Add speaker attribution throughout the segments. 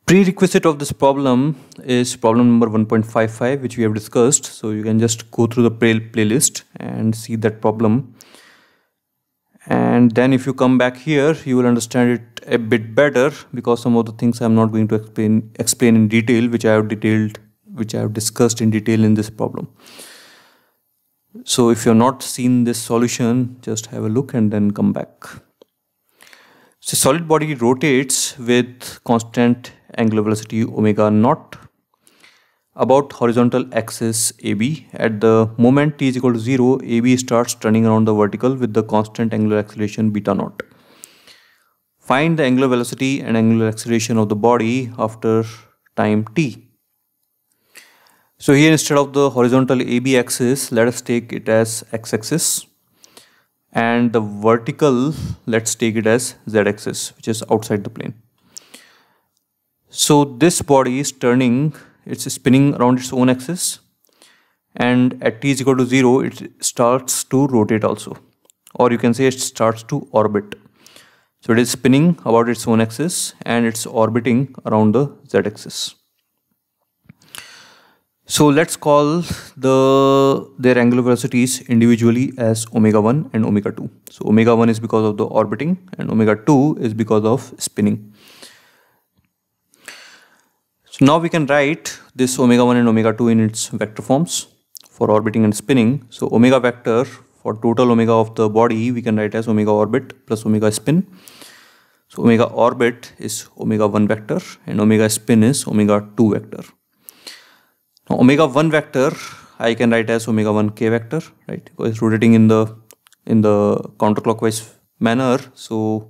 Speaker 1: Prerequisite of this problem is problem number 1.55, which we have discussed. So you can just go through the playlist and see that problem. And then if you come back here, you will understand it a bit better, because some of the things I'm not going to explain in detail, which I have discussed in detail in this problem. So if you have not seen this solution, just have a look and then come back. So solid body rotates with constant angular velocity omega naught about horizontal axis AB. At the moment t is equal to 0, AB starts turning around the vertical with the constant angular acceleration beta naught. Find the angular velocity and angular acceleration of the body after time t. So here, instead of the horizontal AB axis, let us take it as x-axis, and the vertical, let's take it as z-axis, which is outside the plane. So this body is turning, it's spinning around its own axis, and at t is equal to 0, it starts to rotate also, or you can say it starts to orbit. So it is spinning about its own axis and it's orbiting around the z-axis. So let's call their angular velocities individually as omega 1 and omega 2. So omega 1 is because of the orbiting and omega 2 is because of spinning. So now we can write this omega 1 and omega 2 in its vector forms for orbiting and spinning. So omega vector for total omega of the body we can write as omega orbit plus omega spin. So omega orbit is omega 1 vector and omega spin is omega 2 vector. Now omega 1 vector I can write as omega 1 k vector, right? Because it's rotating in the counterclockwise manner, so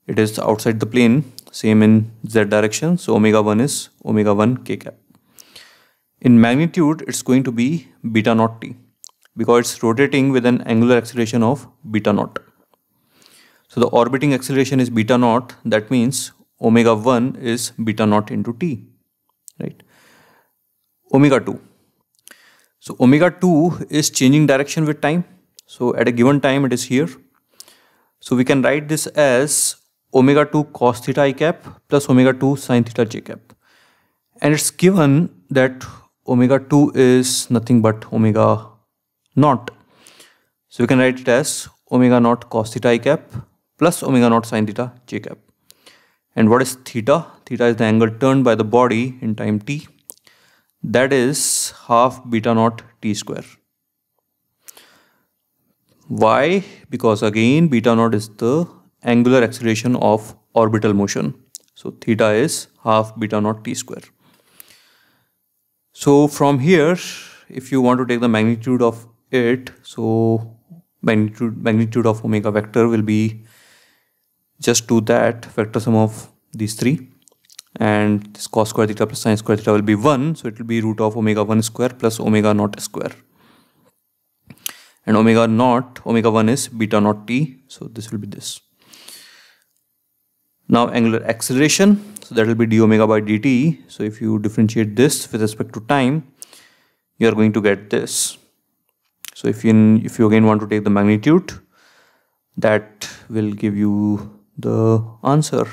Speaker 1: it is outside the plane, same in z direction. So omega 1 is omega 1 k cap. In magnitude, it's going to be beta naught t, because it's rotating with an angular acceleration of beta naught. So the orbiting acceleration is beta naught. That means omega 1 is beta naught into t, right? Omega 2. So omega 2 is changing direction with time. So at a given time it is here. So we can write this as omega 2 cos theta I cap plus omega 2 sin theta j cap. And it's given that omega 2 is nothing but omega naught. So we can write it as omega naught cos theta I cap plus omega naught sin theta j cap. And what is theta? Theta is the angle turned by the body in time t. That is half beta naught t square. Why? Because again beta naught is the angular acceleration of orbital motion. So theta is half beta naught t square. So from here, if you want to take the magnitude of it, so magnitude of omega vector will be, just do that vector sum of these three. And this cos square theta plus sin square theta will be 1. So it will be root of omega 1 square plus omega naught square. And omega 1 is beta naught t. So this will be this. Now angular acceleration. So that will be d omega by dt. So if you differentiate this with respect to time, you are going to get this. So if you again want to take the magnitude, that will give you the answer.